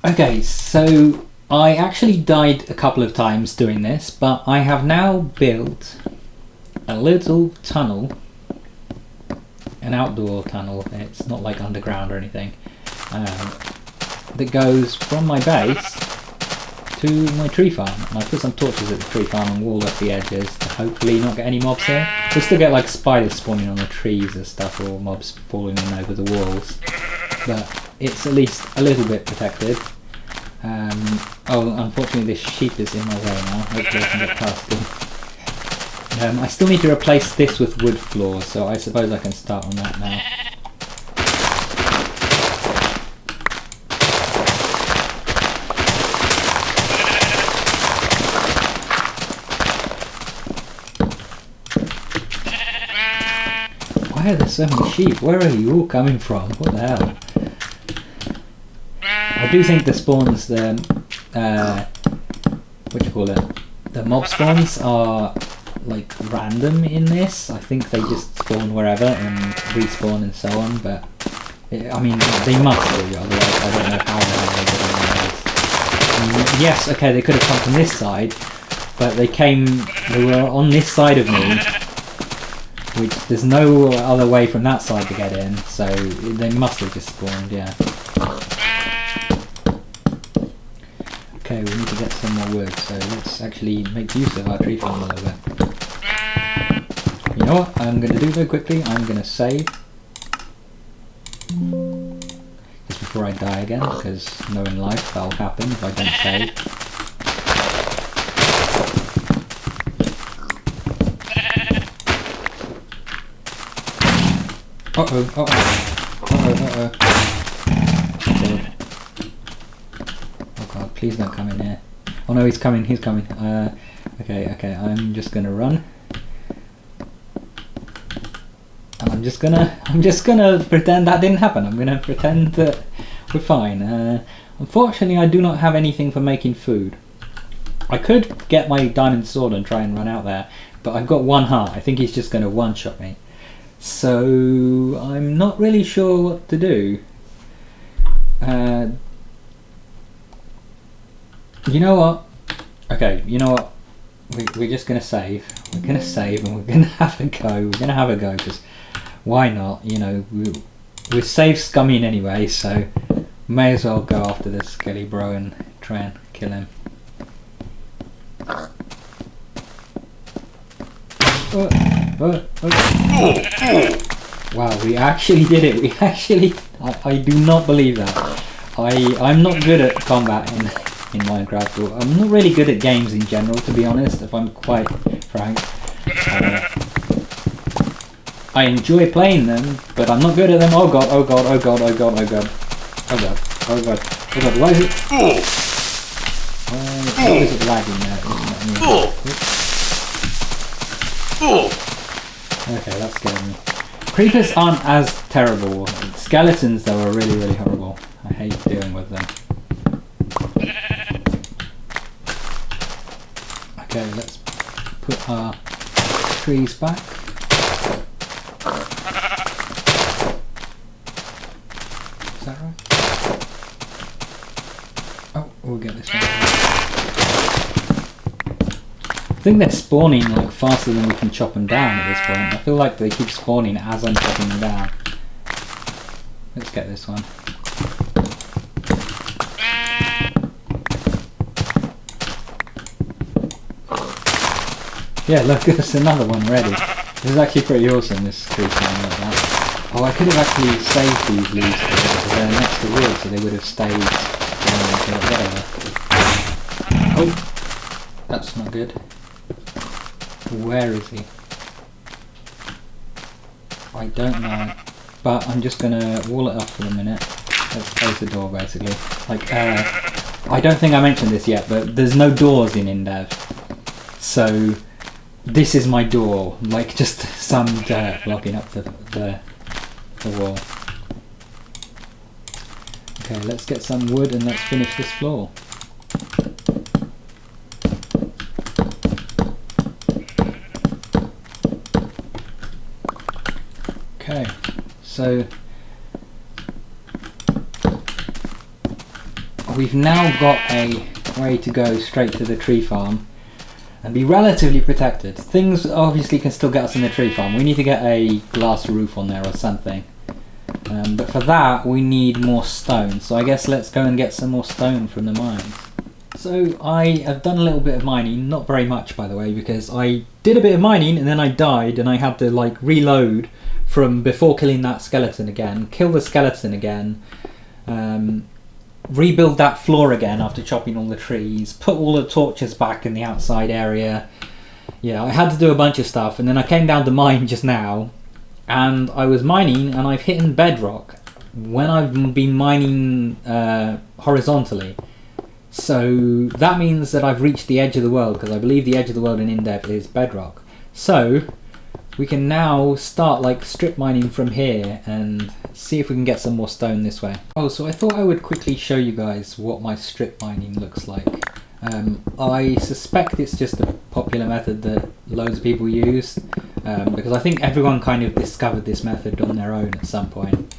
Okay, so I actually died a couple of times doing this, but I have now built a little tunnel, an outdoor tunnel. It's not like underground or anything, that goes from my base to my tree farm. And I put some torches at the tree farm and walled up the edges to hopefully not get any mobs here. We'll still get like spiders spawning on the trees and stuff, or mobs falling in over the walls, but it's at least a little bit protected. Oh, unfortunately this sheep is in my way now. Hopefully I can get past him. I still need to replace this with wood floors, so I suppose I can start on that now. Why are there so many sheep? Where are you all coming from? What the hell? I do think the spawns, the what do you call it? The mob spawns are like random in this. I think they just spawn wherever and respawn and so on. But I mean, they must do. Otherwise, I don't know how the hell they get on those. Yes, okay, they could have come from this side, but they were on this side of me, which there's no other way from that side to get in. So they must have just spawned. Yeah. Okay, we need to get some more wood, so let's actually make use of our tree farm a little bit. You know what I'm going to do very quickly? I'm going to save. Just before I die again, because knowing life, that'll happen if I don't save. Uh-oh, uh-oh. Uh-oh. Oh god, please don't come in here. Oh no, he's coming. Okay, I'm just gonna run. And I'm just gonna pretend that didn't happen. I'm gonna pretend that we're fine. Unfortunately, I do not have anything for making food. I could get my diamond sword and try and run out there, but I've got 1 heart. I think he's just gonna one-shot me. So I'm not really sure what to do. You know what? Okay, you know what? We're just gonna save. We're gonna save and we're gonna have a go. We're gonna have a go, because why not? You know, we're safe scumming anyway, so may as well go after this skelly bro and try and kill him. Wow, we actually did it. We actually, I do not believe that. I'm not good at combat in Minecraft, or I'm not really good at games in general, to be honest, if I'm quite frank. I enjoy playing them, but I'm not good at them. Oh god, oh god, oh god, oh god, oh god. Oh god, oh god, oh god, why is it? Why is it lagging there? Okay, that's scaring me. Creepers aren't as terrible. Skeletons though are really, really horrible. I hate dealing with them. Okay, let's put our trees back. Is that right? Oh, we'll get this one. I think they're spawning like faster than we can chop them down at this point. I feel like they keep spawning as I'm chopping them down. Let's get this one. Yeah, look, there's another one ready. This is actually pretty awesome, this creature like that. Oh, I could have actually saved these leaves because they're next to wood, so they would have stayed whatever. Oh, that's not good. Where is he? I don't know, but I'm just gonna wall it up for a minute. Let's close the door basically. Like, I don't think I mentioned this yet, but there's no doors in Infdev. So this is my door, like just some dirt blocking up the wall. Okay, let's get some wood and let's finish this floor. Okay, so we've now got a way to go straight to the tree farm and be relatively protected. Things obviously can still get us in the tree farm. We need to get a glass roof on there or something. But for that we need more stone. So I guess let's go and get some more stone from the mines. So I have done a little bit of mining, not very much by the way, because I did a bit of mining and then I died and I had to like reload from before killing that skeleton again, kill the skeleton again, rebuild that floor again after chopping all the trees, put all the torches back in the outside area. Yeah, I had to do a bunch of stuff, and then I came down to mine just now and I was mining and I've hit bedrock when I've been mining horizontally. So that means that I've reached the edge of the world, because I believe the edge of the world in Infdev is bedrock. So we can now start like strip mining from here and see if we can get some more stone this way. Oh, so I thought I would quickly show you guys what my strip mining looks like. I suspect it's just a popular method that loads of people use, because I think everyone kind of discovered this method on their own at some point.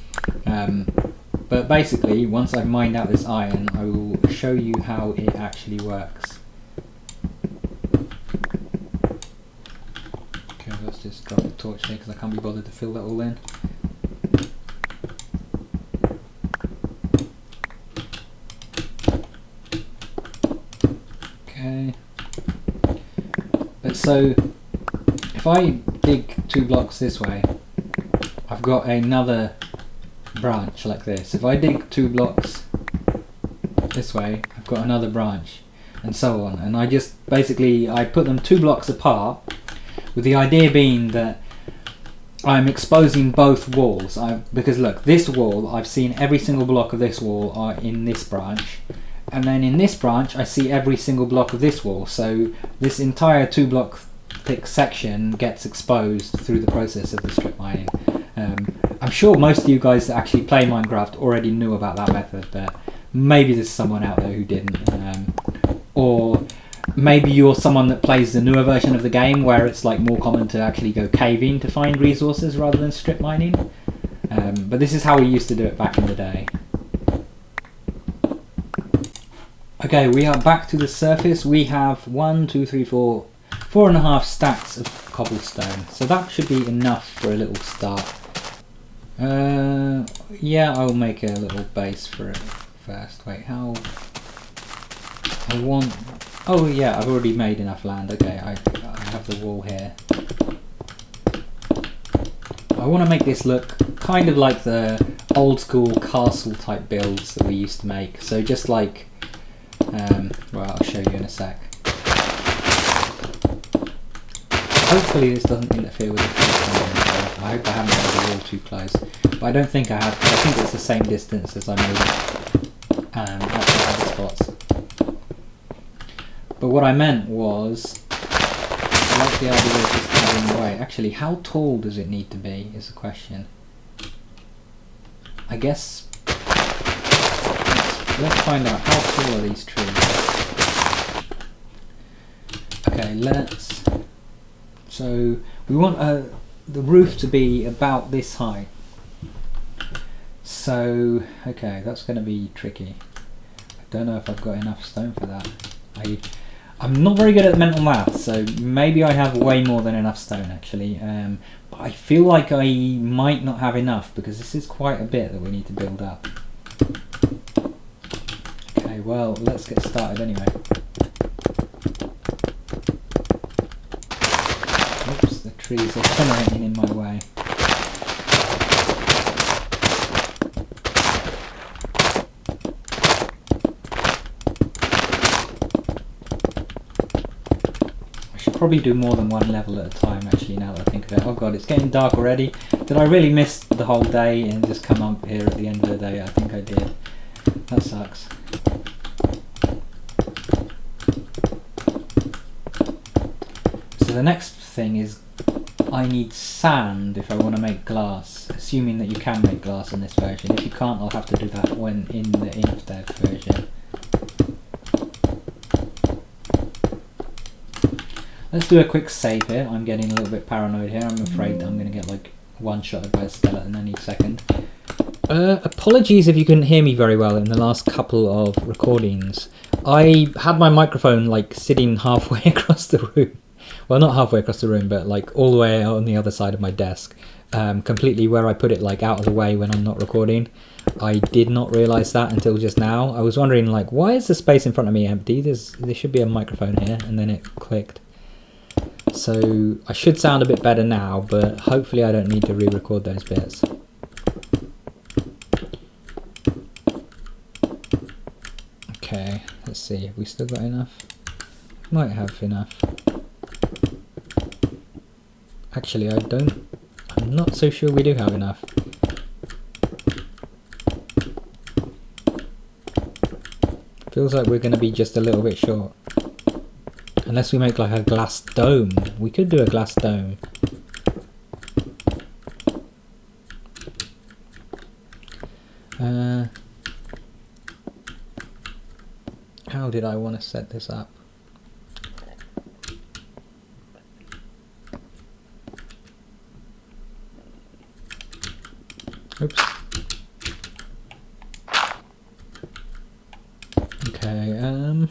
But basically, once I've mined out this iron, I will show you how it actually works. Okay, let's just drop a torch here because I can't be bothered to fill that all in. Okay. But so, if I dig 2 blocks this way, I've got another branch like this. If I dig 2 blocks this way, I've got another branch, and so on. And I just basically I put them 2 blocks apart, with the idea being that I'm exposing both walls. Because look, this wall, I've seen every single block of this wall are in this branch, and then in this branch I see every single block of this wall. So this entire 2 block thick section gets exposed through the process of the strip mining. I'm sure most of you guys that actually play Minecraft already knew about that method, but maybe there's someone out there who didn't. Or maybe you're someone that plays the newer version of the game where it's like more common to actually go caving to find resources rather than strip mining. But this is how we used to do it back in the day. Okay, we are back to the surface. We have 1, 2, 3, 4, 4.5 stacks of cobblestone. So that should be enough for a little start. Yeah, I'll make a little base for it first. Wait, how? I want... Oh yeah, I've already made enough land. Okay, I have the wall here. I want to make this look kind of like the old school castle type builds that we used to make. So just like... well, I'll show you in a sec. Hopefully this doesn't interfere with the tree. I hope I haven't made the wall too close. But I don't think I have. I think it's the same distance as I made it at the other spots. But what I meant was, I like the idea of just having away. Actually, how tall does it need to be is the question. I guess let's find out how tall are these trees. Okay, let's. So we want the roof to be about this high. So okay, that's going to be tricky. I don't know if I've got enough stone for that. I'm not very good at mental math, so maybe I have way more than enough stone actually. But I feel like I might not have enough because this is quite a bit that we need to build up. Okay, well, let's get started anyway. Oops, the trees are generating in my way. Probably do more than one level at a time actually, now that I think of it. Oh god, it's getting dark already. Did I really miss the whole day and just come up here at the end of the day? I think I did. That sucks. So the next thing is I need sand if I want to make glass, assuming that you can make glass in this version. If you can't, I'll have to do that when in the Infdev version. Let's do a quick save here. I'm getting a little bit paranoid here. I'm afraid that I'm going to get like one-shotted by a skeleton any second. Apologies if you couldn't hear me very well in the last couple of recordings. I had my microphone like sitting halfway across the room. Well, not halfway across the room, but like all the way on the other side of my desk. Completely where I put it like out of the way when I'm not recording. I did not realise that until just now. I was wondering like, why is the space in front of me empty? There should be a microphone here, and then it clicked. So I should sound a bit better now, but hopefully I don't need to re-record those bits. Okay, let's see, have we still got enough? Might have enough. Actually, I'm not so sure we do have enough. Feels like we're going to be just a little bit short. Unless we make like a glass dome. We could do a glass dome. How did I want to set this up? Oops. Okay,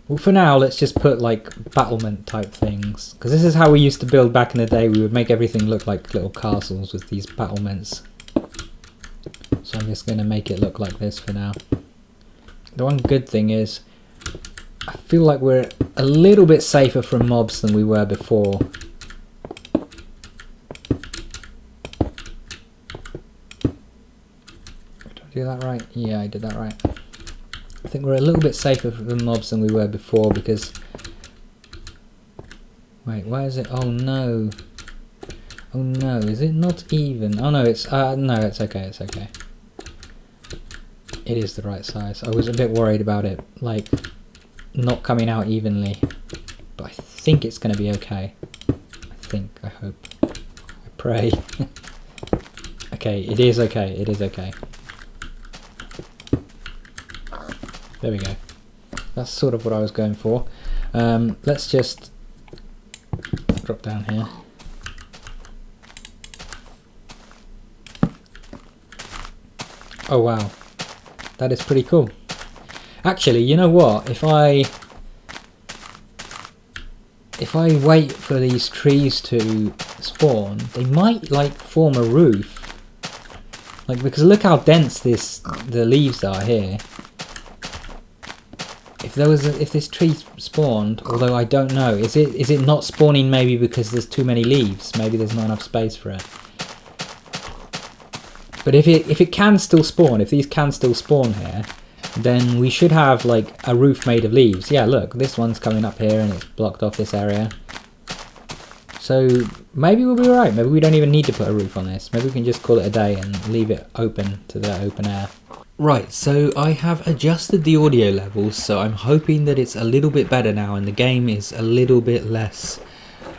well, for now, let's just put like battlement type things, because this is how we used to build back in the day. We would make everything look like little castles with these battlements. So I'm just going to make it look like this for now. The one good thing is, I feel like we're a little bit safer from mobs than we were before. Did I do that right? Yeah, I did that right. I think we're a little bit safer from mobs than we were before because... Wait, why is it? Oh no. Oh no, is it not even? Oh no, it's... no, it's okay, it's okay. It is the right size. I was a bit worried about it, like, not coming out evenly. But I think it's going to be okay. I hope. I pray. Okay, it is okay, it is okay. There we go. That's sort of what I was going for. Let's just drop down here. Oh wow, that is pretty cool. Actually, you know what? If I wait for these trees to spawn, they might like form a roof. Like, because look how dense the leaves are here. If this tree spawned, although I don't know, is it not spawning maybe because there's too many leaves? Maybe there's not enough space for it. But if it can still spawn, if these can still spawn here, then we should have like a roof made of leaves. Yeah, look, this one's coming up here and it's blocked off this area. So maybe we'll be alright. Maybe we don't even need to put a roof on this. Maybe we can just call it a day and leave it open to the open air. Right, so I have adjusted the audio levels, so I'm hoping that it's a little bit better now and the game is a little bit less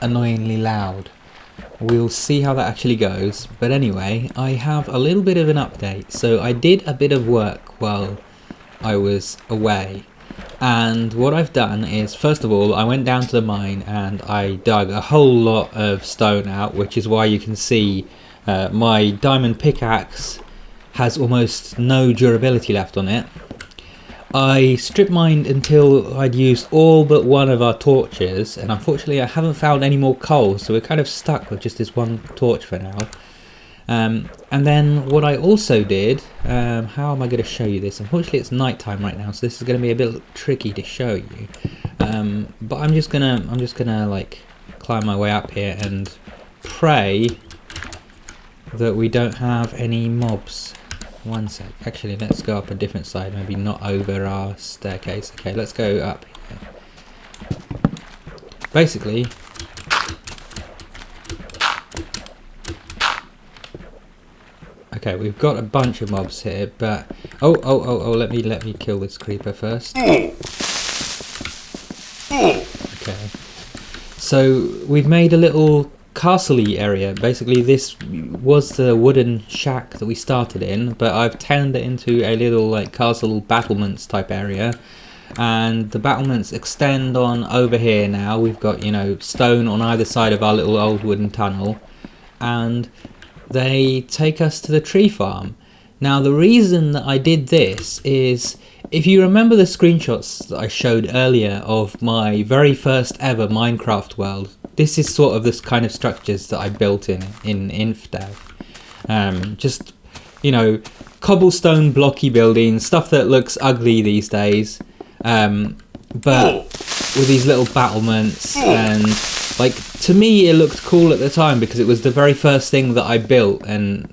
annoyingly loud. We'll see how that actually goes, but anyway, I have a little bit of an update. So I did a bit of work while I was away, and what I've done is, first of all, I went down to the mine and I dug a whole lot of stone out, which is why you can see my diamond pickaxe has almost no durability left on it. I strip mined until I'd used all but one of our torches, and unfortunately I haven't found any more coal, so we're kind of stuck with just this one torch for now. And then what I also did, how am I going to show you this? Unfortunately it's nighttime right now, so this is going to be a bit tricky to show you. But I'm just gonna like climb my way up here and pray that we don't have any mobs. One sec. Actually, let's go up a different side. Maybe not over our staircase. Okay, let's go up here. Basically, okay, we've got a bunch of mobs here, but oh! Let me kill this creeper first. Okay. So we've made a little castle-y area. Basically this was the wooden shack that we started in, but I've turned it into a little like castle battlements type area, and the battlements extend on over here now. We've got, you know, stone on either side of our little old wooden tunnel, and they take us to the tree farm. Now the reason that I did this is, if you remember the screenshots that I showed earlier of my very first ever Minecraft world, this is sort of this kind of structures that I built in Infdev. Just, you know, cobblestone blocky buildings, stuff that looks ugly these days, but with these little battlements, and like, to me it looked cool at the time because it was the very first thing that I built, and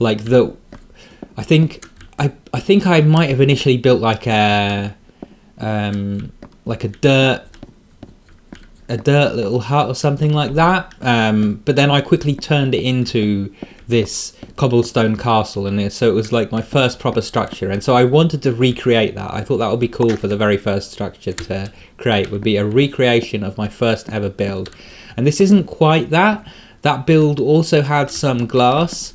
like I think I might have initially built like a dirt little hut or something like that, but then I quickly turned it into this cobblestone castle, and so it was like my first proper structure, and so I wanted to recreate that. I thought that would be cool for the very first structure to create, would be a recreation of my first ever build. And this isn't quite that. That build also had some glass,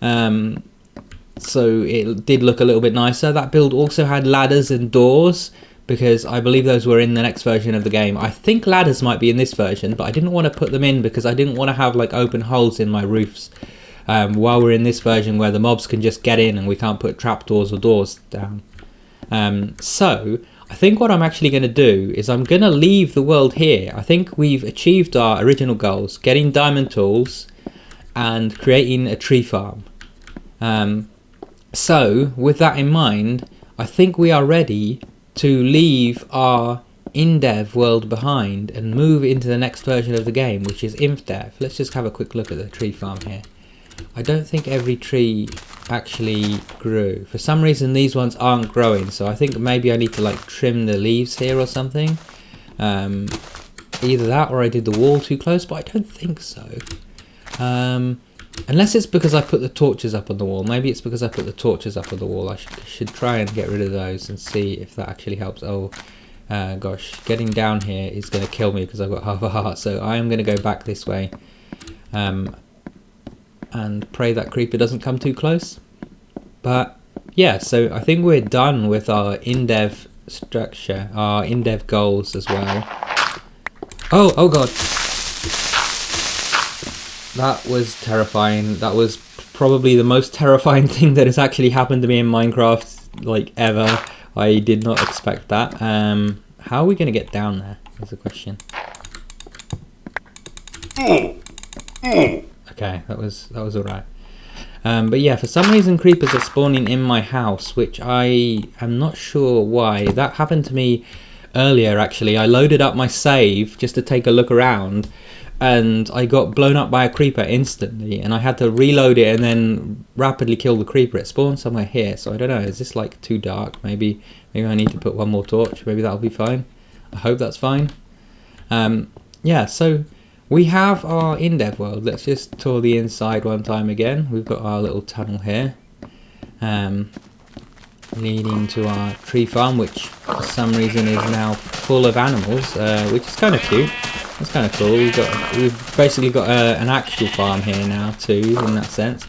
so it did look a little bit nicer. That build also had ladders and doors, because I believe those were in the next version of the game. I think ladders might be in this version, but I didn't want to put them in because I didn't want to have like open holes in my roofs while we're in this version where the mobs can just get in and we can't put trapdoors or doors down. So I think what I'm actually going to do is I'm going to leave the world here. I think we've achieved our original goals, getting diamond tools and creating a tree farm. So with that in mind, I think we are ready to leave our Indev world behind and move into the next version of the game, which is Infdev. Let's just have a quick look at the tree farm here. I don't think every tree actually grew. For some reason these ones aren't growing, so I think maybe I need to like trim the leaves here or something. Either that or I did the wall too close, but I don't think so. Unless it's because I put the torches up on the wall. Maybe it's because I put the torches up on the wall. I should try and get rid of those and see if that actually helps. Oh, gosh, getting down here is going to kill me because I've got half a heart. So I am going to go back this way and pray that creeper doesn't come too close. But yeah, so I think we're done with our Indev structure, our Indev goals as well. Oh God. That was terrifying. That was probably the most terrifying thing that has actually happened to me in Minecraft, like, ever. I did not expect that. How are we going to get down there? Is the question. Okay, that was alright. But yeah, for some reason creepers are spawning in my house, which I am not sure why. That happened to me earlier, actually. I loaded up my save just to take a look around, and I got blown up by a creeper instantly, and I had to reload it and then rapidly kill the creeper. It spawned somewhere here, so I don't know, is this like too dark? Maybe I need to put one more torch. Maybe that'll be fine. I hope that's fine. Yeah, so we have our Indev world. Let's just tour the inside one time again. We've got our little tunnel here, leading to our tree farm, which for some reason is now full of animals, which is kind of cute. That's kind of cool. We've basically got an actual farm here now too, in that sense.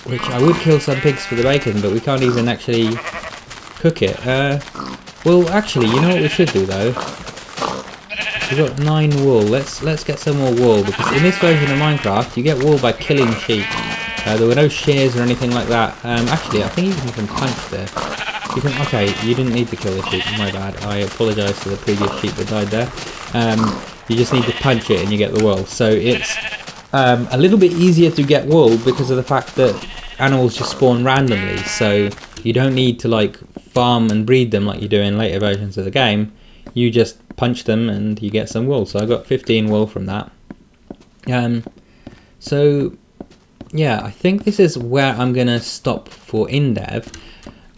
Which I would kill some pigs for the bacon, but we can't even actually cook it. Well, actually, you know what we should do though? We've got 9 wool. Let's get some more wool, because in this version of Minecraft, you get wool by killing sheep. There were no shears or anything like that. Actually, I think you can punch there. You can. Okay, you didn't need to kill the sheep. My bad. I apologise to the previous sheep that died there. You just need to punch it and you get the wool. So it's a little bit easier to get wool because of the fact that animals just spawn randomly. So you don't need to like farm and breed them like you do in later versions of the game. You just punch them and you get some wool. So I got 15 wool from that. So yeah, I think this is where I'm gonna stop for Indev.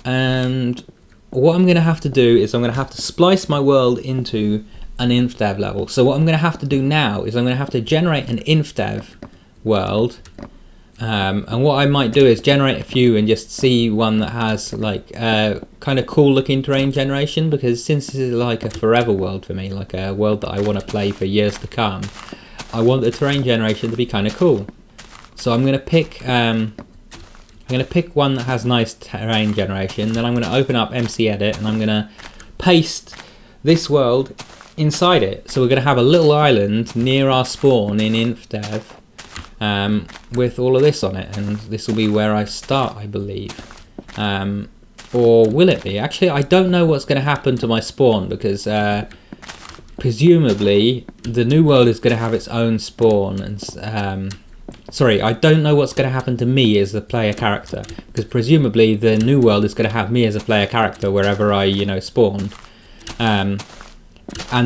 And what I'm going to have to do is I'm going to have to splice my world into an Infdev level. So what I'm going to have to do now is I'm going to have to generate an Infdev world. And what I might do is generate a few and just see one that has like kind of cool looking terrain generation, because since this is like a forever world for me, like a world that I want to play for years to come, I want the terrain generation to be kind of cool. So I'm going to pick one that has nice terrain generation. Then I'm going to open up MC Edit and I'm going to paste this world inside it. So we're going to have a little island near our spawn in Infdev. with all of this on it, and this will be where I start, I believe. Or will it be? Actually, I don't know what's going to happen to my spawn, because presumably the new world is going to have its own spawn, and sorry, I don't know what's going to happen to me as the player character, because presumably the new world is going to have me as a player character wherever I, you know, spawned, and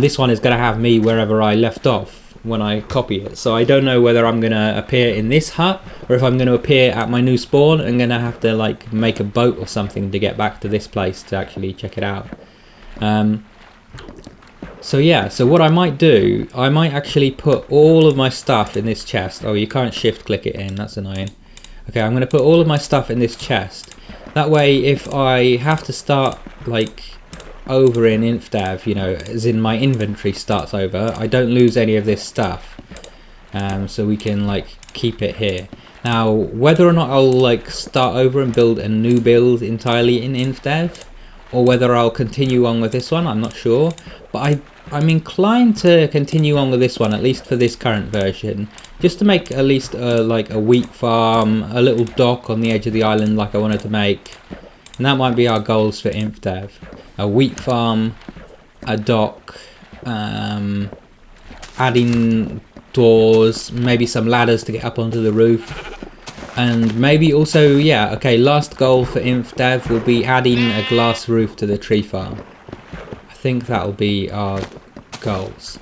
this one is going to have me wherever I left off when I copy it. So I don't know whether I'm going to appear in this hut, or if I'm going to appear at my new spawn and going to have to like make a boat or something to get back to this place to actually check it out. So yeah, so what I might do, I might actually put all of my stuff in this chest. Oh, you can't shift click it in, that's annoying. Okay, I'm going to put all of my stuff in this chest. That way, if I have to start like over in Infdev, you know, as in my inventory starts over, I don't lose any of this stuff. So we can like keep it here. Now, whether or not I'll like start over and build a new build entirely in Infdev, or whether I'll continue on with this one, I'm not sure. But I'm inclined to continue on with this one, at least for this current version, just to make at least like a wheat farm, a little dock on the edge of the island like I wanted to make. And that might be our goals for Infdev. A wheat farm, a dock, adding doors, maybe some ladders to get up onto the roof, and maybe also, yeah, okay, last goal for Infdev will be adding a glass roof to the tree farm. I think that'll be our goals.